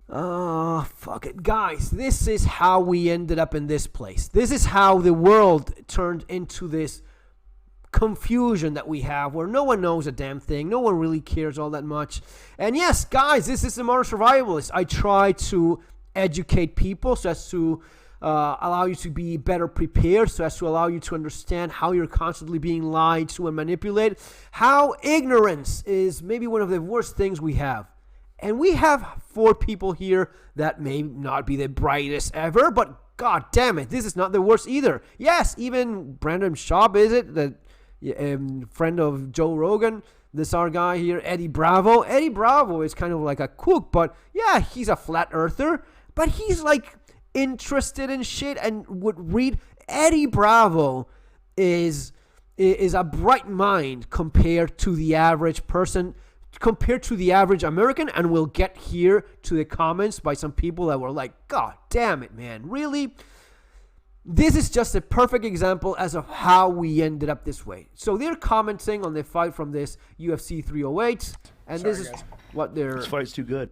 Fuck it. Guys, this is how we ended up in this place. This is how the world turned into this confusion that we have where no one knows a damn thing. No one really cares all that much. And yes, guys, this is the Modern Survivalist. I try to educate people so as to allow you to be better prepared, so as to allow you to understand how you're constantly being lied to and manipulated, how ignorance is maybe one of the worst things we have. And we have 4 people here that may not be the brightest ever, but god damn it, this is not the worst either. Yes, even Brandon Schaub, is it? The friend of Joe Rogan. This our guy here, Eddie Bravo. Eddie Bravo is kind of like a kook, but yeah, he's a flat earther. But he's like interested in shit and would read. Eddie Bravo is a bright mind compared to the average person, compared to the average American, and we'll get here to the comments by some people that were like, god damn it, man, really? This is just a perfect example as of how we ended up this way. So they're commenting on the fight from this UFC 308, and this is what they're... This fight's too good.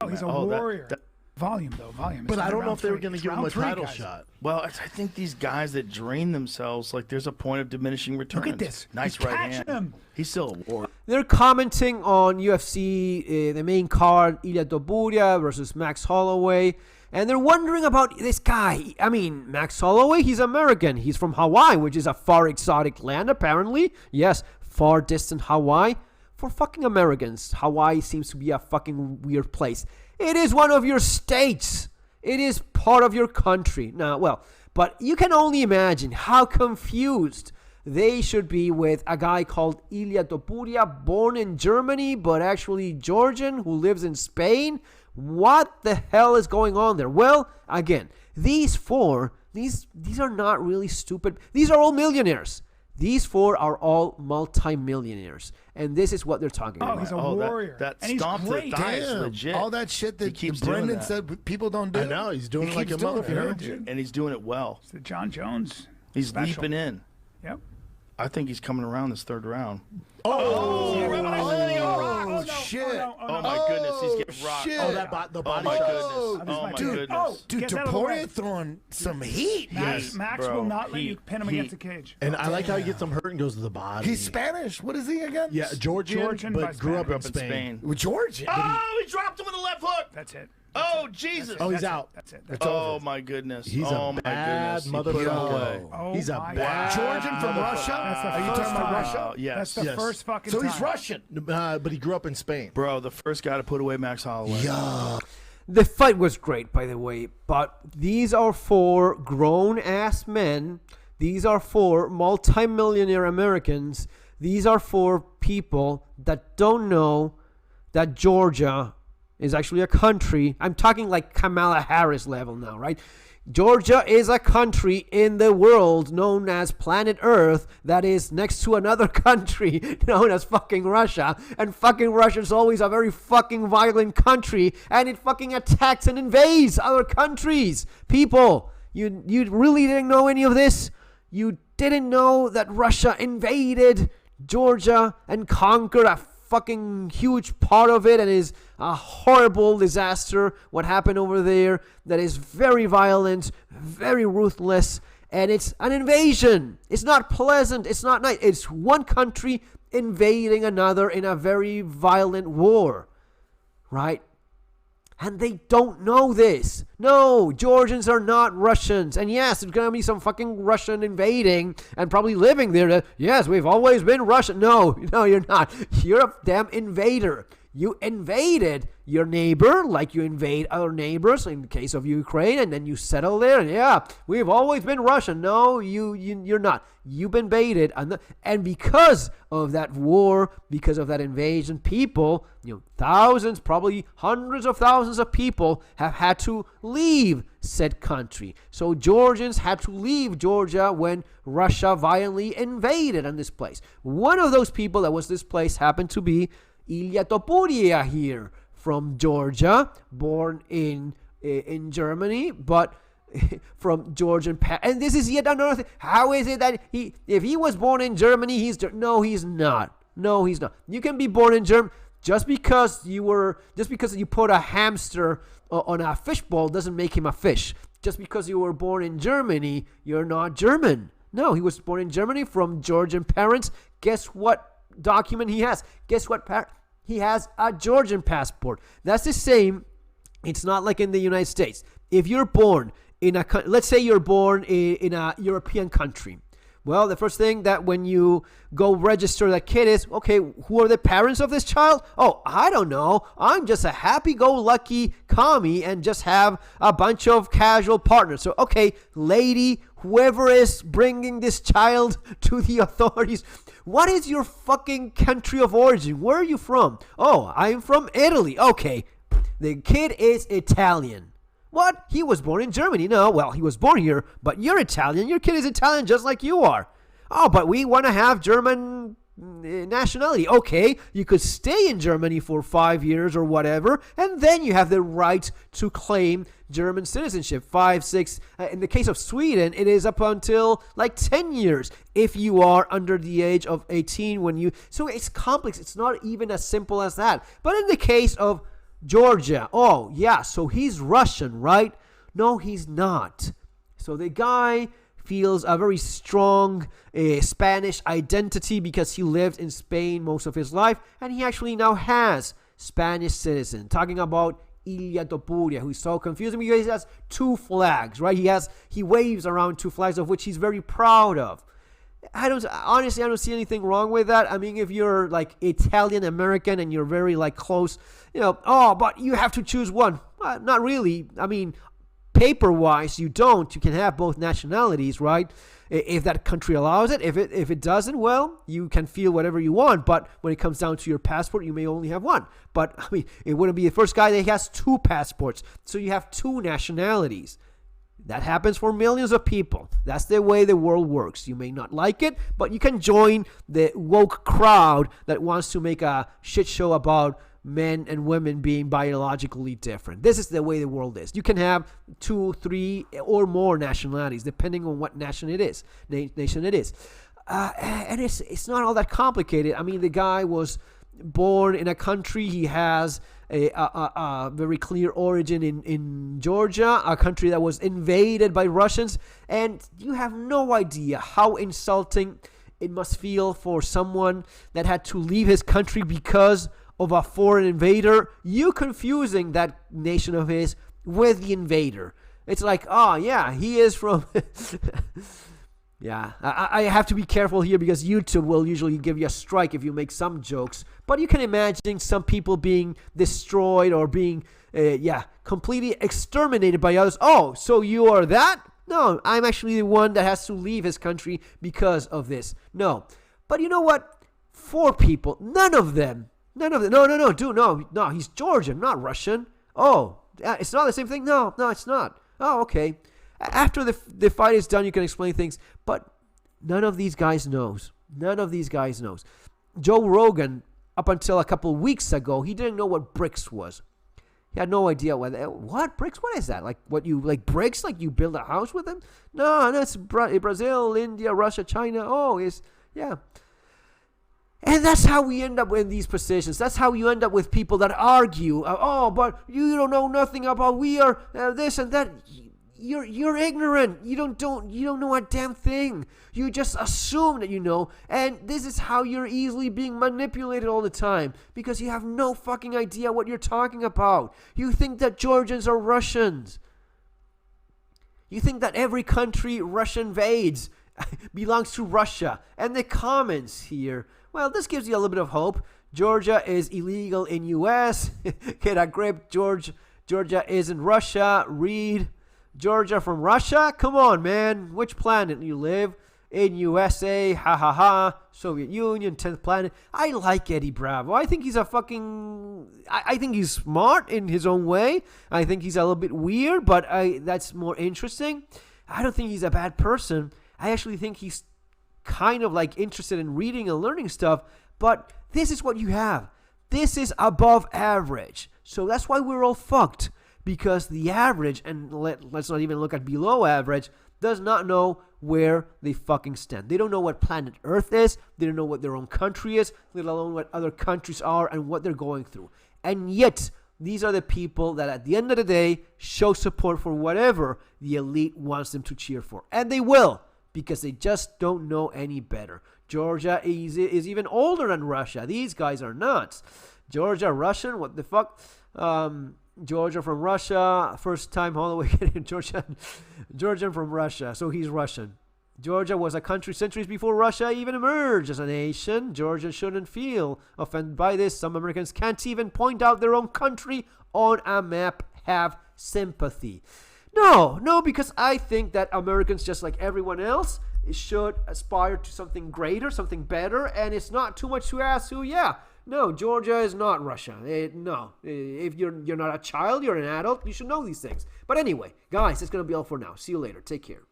Oh, he's a warrior. Volume, though. Volume. But I don't know if they were going to give him a title shot. Well, I think these guys that drain themselves, like there's a point of diminishing returns. Look at this. Nice He's right hand. him. He's still a warrior. They're commenting on UFC, the main card, Ilia Topuria versus Max Holloway. And they're wondering about this guy. I mean, Max Holloway, he's American. He's from Hawaii, which is a far exotic land, apparently. Yes, far distant Hawaii. For fucking Americans, Hawaii seems to be a fucking weird place. It is one of your states. It is part of your country. Now, well, but you can only imagine how confused they should be with a guy called Ilia Topuria, born in Germany, but actually Georgian, who lives in Spain. What the hell is going on there? Well, again, these 4, these are not really stupid. These are all millionaires. These 4 are all multi-millionaires. And this is what they're talking about. Oh, he's a warrior. That and stomp to the thigh is legit. All that shit that Brendan said people don't do. I know, he's doing it like a motherfucker. And he's doing it well. It's the John Jones. He's special. leaping in. Yep. I think he's coming around this 3rd round. Oh, shit. Oh, my goodness, he's getting rocked. Shit. Oh, the body shot. Oh, my goodness. Dude, Topuria throwing some heat. Max bro. will not let you pin him against the cage. And I like how he gets him hurt and goes to the body. He's Spanish. What is he again? Yeah, Georgian by but grew up in Spain. With Georgian. Oh, he dropped him with a left hook. That's it. Oh, Jesus. Oh, he's out. That's it. Oh, my goodness. He's a bad motherfucker. Oh, He's a my bad Georgian from Russia? Are you talking about Russia? Yes. That's the first fucking So time. he's Russian. But he grew up in Spain. Bro, the first guy to put away Max Holloway. Yeah. The fight was great, by the way, but these are 4 grown-ass men. These are 4 multimillionaire Americans. These are 4 people that don't know that Georgia is actually a country. I'm talking like Kamala Harris level now, right? Georgia is a country in the world known as planet Earth that is next to another country known as fucking Russia. And fucking Russia is always a very fucking violent country, and it fucking attacks and invades other countries. People, you really didn't know any of this? You didn't know that Russia invaded Georgia and conquered a fucking huge part of it, and is a horrible disaster what happened over there that is very violent, very ruthless, and it's an invasion. It's not pleasant, it's not nice. It's one country invading another in a very violent war, right? And they don't know this. No, Georgians are not Russians. And yes, there's going to be some fucking Russian invading and probably living there. Yes, we've always been Russian. No, you're not. You're a damn invader. You invaded your neighbor like you invade other neighbors in the case of Ukraine, and then you settle there. And yeah, we've always been Russian. No, you're not. You've been invaded. And because of that war, because of that invasion, people, thousands, probably hundreds of thousands of people have had to leave said country. So Georgians had to leave Georgia when Russia violently invaded on this place. One of those people that was displaced happened to be Ilia Topuria here from Georgia, born in Germany, but from Georgian and this is yet another thing. How is it that if he was born in Germany, he's not? No, he's not. You can be born in Germany. Just because you put a hamster on a fishbowl doesn't make him a fish. Just because you were born in Germany, you're not German. No, he was born in Germany from Georgian parents. Guess what document he has? Guess what? He has a Georgian passport. That's the same. It's not like in the United States. If you're born let's say you're born in a European country. Well, the first thing that when you go register that kid is, okay, who are the parents of this child? Oh, I don't know. I'm just a happy-go-lucky commie and just have a bunch of casual partners. So, okay, lady, whoever is bringing this child to the authorities, what is your fucking country of origin? Where are you from? Oh, I'm from Italy. Okay, the kid is Italian. What? He was born in Germany. No, well, he was born here, but you're Italian. Your kid is Italian just like you are. Oh, but we want to have German nationality. Okay, you could stay in Germany for 5 years or whatever, and then you have the right to claim German citizenship. 5, 6. In the case of Sweden, it is up until like 10 years if you are under the age of 18 when you... So it's complex. It's not even as simple as that. But in the case of Georgia, oh yeah, so he's Russian, right? No, he's not. So the guy feels a very strong Spanish identity because he lived in Spain most of his life, and he actually now has Spanish citizen. Talking about Ilya Topuria, who's so confusing because he has 2 flags, right? He waves around 2 flags of which he's very proud of. I don't see anything wrong with that. I mean, if you're like Italian American and you're very like close, but you have to choose one. Not really. I mean, paper-wise, you don't. You can have both nationalities, right? If that country allows it. If it doesn't, well, you can feel whatever you want. But when it comes down to your passport, you may only have one. But I mean, it wouldn't be the first guy that has 2 passports. So you have 2 nationalities. That happens for millions of people. That's the way the world works. You may not like it, but you can join the woke crowd that wants to make a shit show about men and women being biologically different. This is the way the world is. You can have 2, 3, or more nationalities, depending on what nation it is. And it's not all that complicated. I mean, the guy was born in a country. He has a very clear origin in Georgia, a country that was invaded by Russians, and you have no idea how insulting it must feel for someone that had to leave his country because of a foreign invader. You confusing that nation of his with the invader. It's like, oh yeah, he is from... Yeah, I have to be careful here because YouTube will usually give you a strike if you make some jokes. But you can imagine some people being destroyed or being, completely exterminated by others. Oh, so you are that? No, I'm actually the one that has to leave his country because of this. No. But you know what? 4 people, none of them. No, dude, no, he's Georgian, not Russian. Oh, it's not the same thing? No, it's not. Oh, okay. After the fight is done, you can explain things, but none of these guys knows. Joe Rogan, up until a couple weeks ago, he didn't know what BRICS was. He had no idea what BRICS. What is that? Like what you like bricks? Like you build a house with them? No, that's Brazil, India, Russia, China. Oh, yeah. And that's how we end up in these positions. That's how you end up with people that argue. But you don't know nothing about we are this and that. You're ignorant. You don't know a damn thing. You just assume that you know, and this is how you're easily being manipulated all the time because you have no fucking idea what you're talking about. You think that Georgians are Russians. You think that every country Russia invades belongs to Russia. And the comments here, well, this gives you a little bit of hope. Georgia is illegal in U.S. Get a grip. Georgia is in Russia. Read. Georgia from Russia? Come on, man. Which planet you live? In USA, ha ha ha. Soviet Union, 10th planet. I like Eddie Bravo. I think he's I think he's smart in his own way. I think he's a little bit weird, but that's more interesting. I don't think he's a bad person. I actually think he's kind of like interested in reading and learning stuff, but this is what you have. This is above average. So that's why we're all fucked. Because the average, and let's not even look at below average, does not know where they fucking stand. They don't know what planet Earth is. They don't know what their own country is, let alone what other countries are and what they're going through. And yet, these are the people that at the end of the day show support for whatever the elite wants them to cheer for. And they will, because they just don't know any better. Georgia is even older than Russia. These guys are nuts. Georgia, Russian, what the fuck? Georgia from Russia, first time all the way getting Georgian from Russia, so he's Russian. Georgia was a country centuries before Russia even emerged as a nation. Georgia shouldn't feel offended by this. Some Americans can't even point out their own country on a map. Have sympathy. No, because I think that Americans, just like everyone else, should aspire to something greater, something better, and it's not too much to ask who, no, Georgia is not Russia. No, if you're not a child, you're an adult, you should know these things. But anyway, guys, that's going to be all for now. See you later. Take care.